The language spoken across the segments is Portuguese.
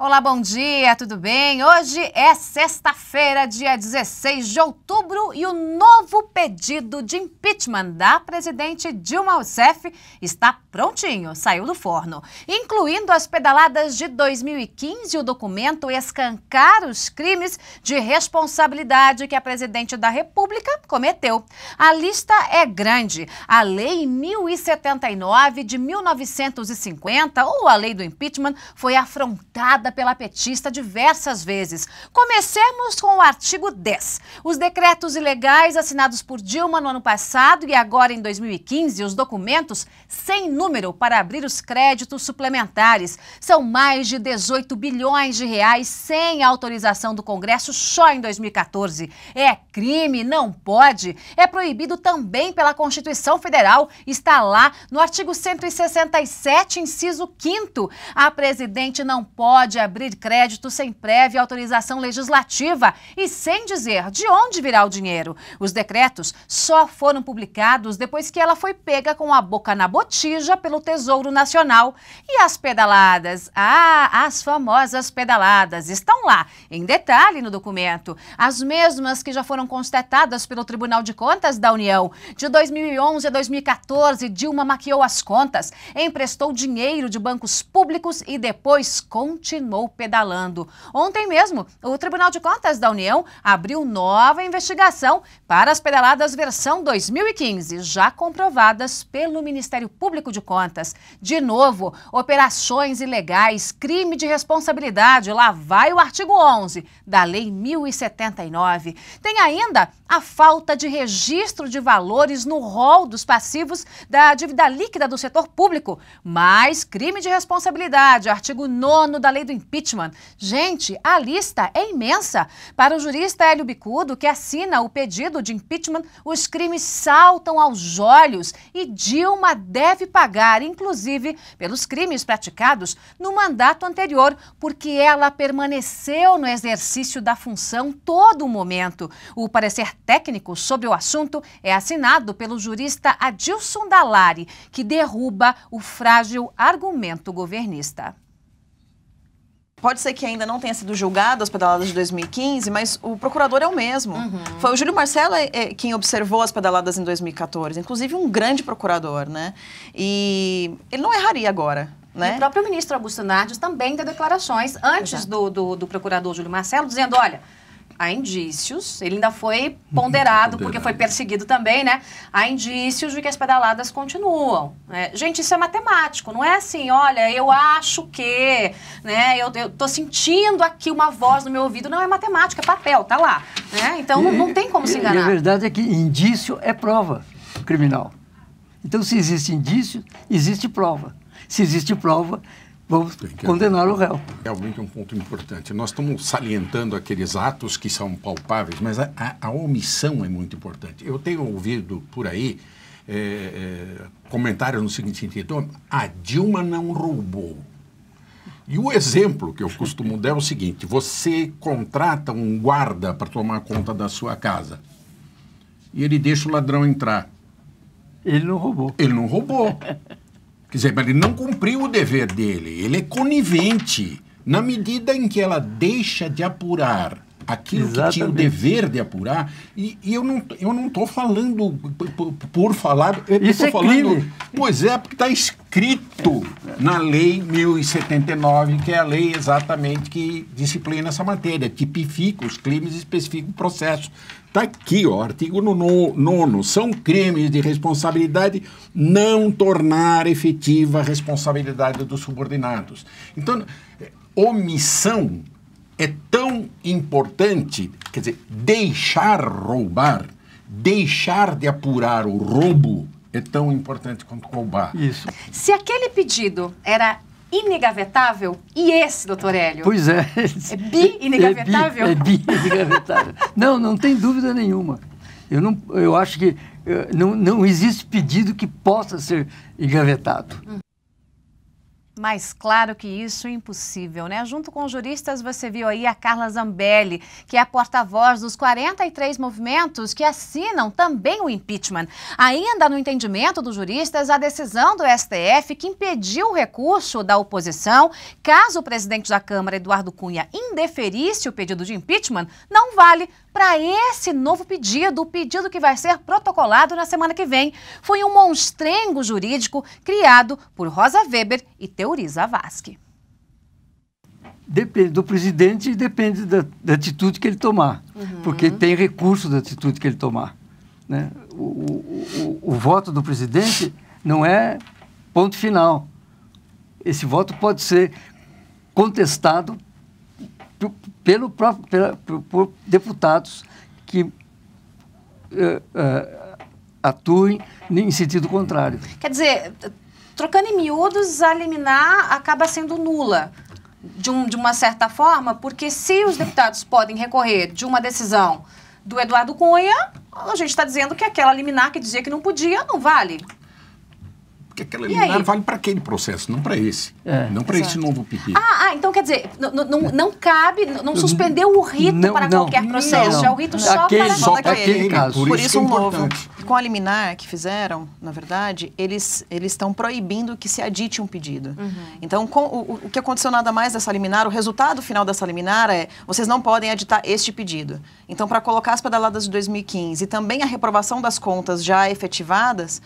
Olá, bom dia, tudo bem? Hoje é sexta-feira, dia 16 de outubro e o novo pedido de impeachment da presidente Dilma Rousseff está prontinho, saiu do forno. Incluindo as pedaladas de 2015, o documento escancara os crimes de responsabilidade que a presidente da República cometeu. A lista é grande. A Lei 1079 de 1950, ou a Lei do Impeachment, foi afrontada pela petista diversas vezes. Comecemos com o artigo 10. Os decretos ilegais assinados por Dilma no ano passado e agora em 2015, os documentos sem número para abrir os créditos suplementares. São mais de 18 bilhões de reais sem autorização do Congresso só em 2014. É crime, não pode. É proibido também pela Constituição Federal. Está lá no artigo 167, inciso 5º. A presidente não pode abrir crédito sem prévia autorização legislativa e sem dizer de onde virá o dinheiro. Os decretos só foram publicados depois que ela foi pega com a boca na botija pelo Tesouro Nacional. E as pedaladas? Ah, as famosas pedaladas estão lá, em detalhe no documento. As mesmas que já foram constatadas pelo Tribunal de Contas da União. De 2011 a 2014, Dilma maquiou as contas, emprestou dinheiro de bancos públicos e depois continuou pedalando. Ontem mesmo, o Tribunal de Contas da União abriu nova investigação para as pedaladas versão 2015, já comprovadas pelo Ministério Público de Contas. De novo, operações ilegais, crime de responsabilidade, lá vai o artigo 11 da Lei 1079. Tem ainda a falta de registro de valores no rol dos passivos da dívida líquida do setor público, mais crime de responsabilidade, artigo 9º da Lei do Impeachment. Gente, a lista é imensa. Para o jurista Hélio Bicudo, que assina o pedido de impeachment, os crimes saltam aos olhos e Dilma deve pagar, inclusive, pelos crimes praticados no mandato anterior, porque ela permaneceu no exercício da função todo o momento. O parecer técnico sobre o assunto é assinado pelo jurista Adilson Dallari, que derruba o frágil argumento governista. Pode ser que ainda não tenha sido julgado as pedaladas de 2015, mas o procurador é o mesmo. Foi o Júlio Marcelo quem observou as pedaladas em 2014, inclusive um grande procurador, né? E ele não erraria agora, né? E o próprio ministro Augusto Nardes também deu declarações antes do procurador Júlio Marcelo, dizendo, olha, há indícios, ele ainda foi ponderado, porque foi perseguido também, né? Há indícios de que as pedaladas continuam. Né? Gente, isso é matemático, não é assim, olha, eu acho que, né? Eu tô sentindo aqui uma voz no meu ouvido. Não, é matemática, é papel, tá lá. Né? Então, não tem como se enganar. A verdade é que indício é prova criminal. Então, se existe indício, existe prova. Se existe prova, vamos condenar o réu. Realmente é um ponto importante. Nós estamos salientando aqueles atos que são palpáveis, mas a omissão é muito importante. Eu tenho ouvido por aí comentários no seguinte sentido: a Dilma não roubou. E o exemplo que eu costumo dar é o seguinte: você contrata um guarda para tomar conta da sua casa e ele deixa o ladrão entrar. Ele não roubou. Ele não roubou. Quer dizer, mas ele não cumpriu o dever dele, ele é conivente. Na medida em que ela deixa de apurar aquilo que tinha o dever de apurar, e eu não estou falando por falar, eu estou falando, crime. Pois é, porque está escrito na Lei 1079, que é a lei exatamente que disciplina essa matéria, tipifica os crimes e especifica o processo. Está aqui, ó, artigo 9º, são crimes de responsabilidade não tornar efetiva a responsabilidade dos subordinados. Então, omissão é tão importante, quer dizer, deixar roubar, deixar de apurar o roubo é tão importante quanto roubar. Isso. Se aquele pedido era inegavetável, e esse, doutor Hélio? Pois é. É bi-inegavetável? É bi-inegavetável. Não tem dúvida nenhuma. Eu acho que não existe pedido que possa ser engavetado. Mas claro que isso é impossível, né? Junto com os juristas, você viu aí a Carla Zambelli, que é a porta-voz dos 43 movimentos que assinam também o impeachment. Ainda no entendimento dos juristas, a decisão do STF que impediu o recurso da oposição, caso o presidente da Câmara, Eduardo Cunha, indeferisse o pedido de impeachment, não vale para esse novo pedido, o pedido que vai ser protocolado na semana que vem. Foi um monstrengo jurídico criado por Rosa Weber e Teori Zavascki. Depende do presidente e depende da atitude que ele tomar, porque tem recurso da atitude que ele tomar, né? O voto do presidente não é ponto final. Esse voto pode ser contestado por deputados que atuem em sentido contrário. Quer dizer, trocando em miúdos, a liminar acaba sendo nula, de uma certa forma, porque se os deputados podem recorrer de uma decisão do Eduardo Cunha, a gente está dizendo que aquela liminar que dizia que não podia, não vale. Porque aquela liminar vale para aquele processo, não para esse. Não para esse novo pedido. Então quer dizer, não cabe, não suspendeu o rito para qualquer processo, é o rito só para aquele caso. Por isso um novo. Com a liminar que fizeram, na verdade, eles estão proibindo que se adite um pedido. Então, o que aconteceu nada mais dessa liminar, o resultado final dessa liminar é, vocês não podem aditar este pedido. Então, para colocar as pedaladas de 2015 e também a reprovação das contas já efetivadas,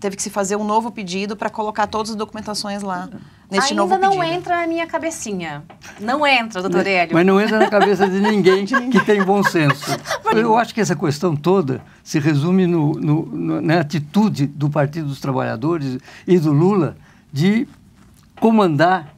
teve que se fazer um novo pedido para colocar todas as documentações lá, neste novo pedido. Ainda não entra na minha cabecinha. Não entra, doutor Hélio. Mas não entra na cabeça de ninguém que tem bom senso. Eu acho que essa questão toda se resume na atitude do Partido dos Trabalhadores e do Lula de comandar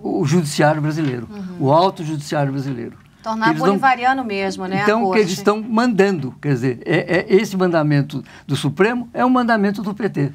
o judiciário brasileiro, o alto judiciário brasileiro. Tornar bolivariano mesmo, né? Então, que eles estão mandando, quer dizer, esse mandamento do Supremo é um mandamento do PT.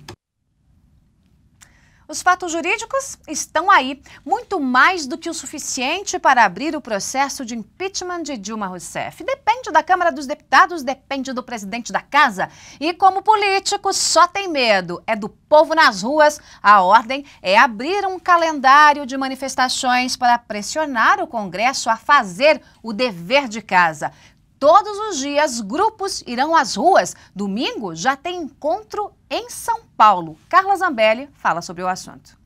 Os fatos jurídicos estão aí, muito mais do que o suficiente para abrir o processo de impeachment de Dilma Rousseff. Depende da Câmara dos Deputados, depende do presidente da Casa. E como político só tem medo, é do povo nas ruas. A ordem é abrir um calendário de manifestações para pressionar o Congresso a fazer o dever de casa. Todos os dias, grupos irão às ruas. Domingo já tem encontro em São Paulo. Carla Zambelli fala sobre o assunto.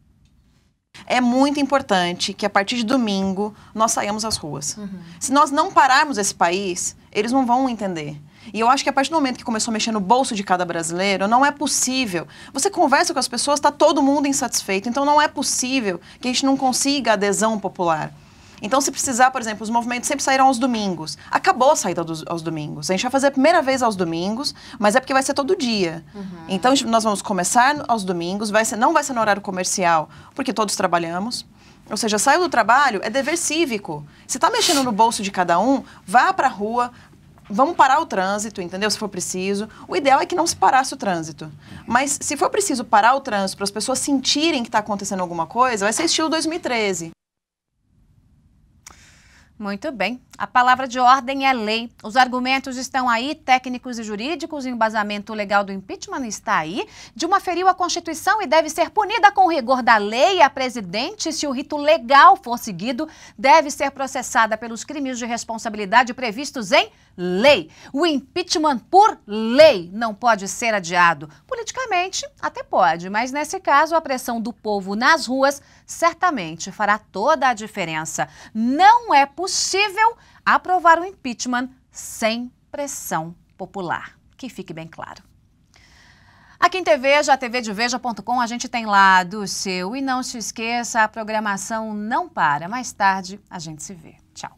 É muito importante que a partir de domingo nós saímos às ruas. Se nós não pararmos esse país, eles não vão entender. E eu acho que a partir do momento que começou a mexer no bolso de cada brasileiro, não é possível. Você conversa com as pessoas, está todo mundo insatisfeito. Então não é possível que a gente não consiga adesão popular. Então, se precisar, por exemplo, os movimentos sempre saíram aos domingos. Acabou a saída aos domingos. A gente vai fazer a primeira vez aos domingos, mas é porque vai ser todo dia. Então, nós vamos começar aos domingos, não vai ser no horário comercial, porque todos trabalhamos. Ou seja, saiu do trabalho, é dever cívico. Se está mexendo no bolso de cada um, vá para a rua, vamos parar o trânsito, entendeu? Se for preciso. O ideal é que não se parasse o trânsito. Mas, se for preciso parar o trânsito para as pessoas sentirem que está acontecendo alguma coisa, vai ser estilo 2013. Muito bem. A palavra de ordem é lei. Os argumentos estão aí, técnicos e jurídicos, o embasamento legal do impeachment está aí. Dilma feriu a Constituição e deve ser punida com rigor da lei. A presidente, se o rito legal for seguido, deve ser processada pelos crimes de responsabilidade previstos em lei. O impeachment por lei não pode ser adiado. Politicamente, até pode, mas nesse caso, a pressão do povo nas ruas certamente fará toda a diferença. Não é possível aprovar o impeachment sem pressão popular. Que fique bem claro. Aqui em TVeja, tvdeveja.com, a gente tem lá do seu. E não se esqueça, a programação não para. Mais tarde, a gente se vê. Tchau.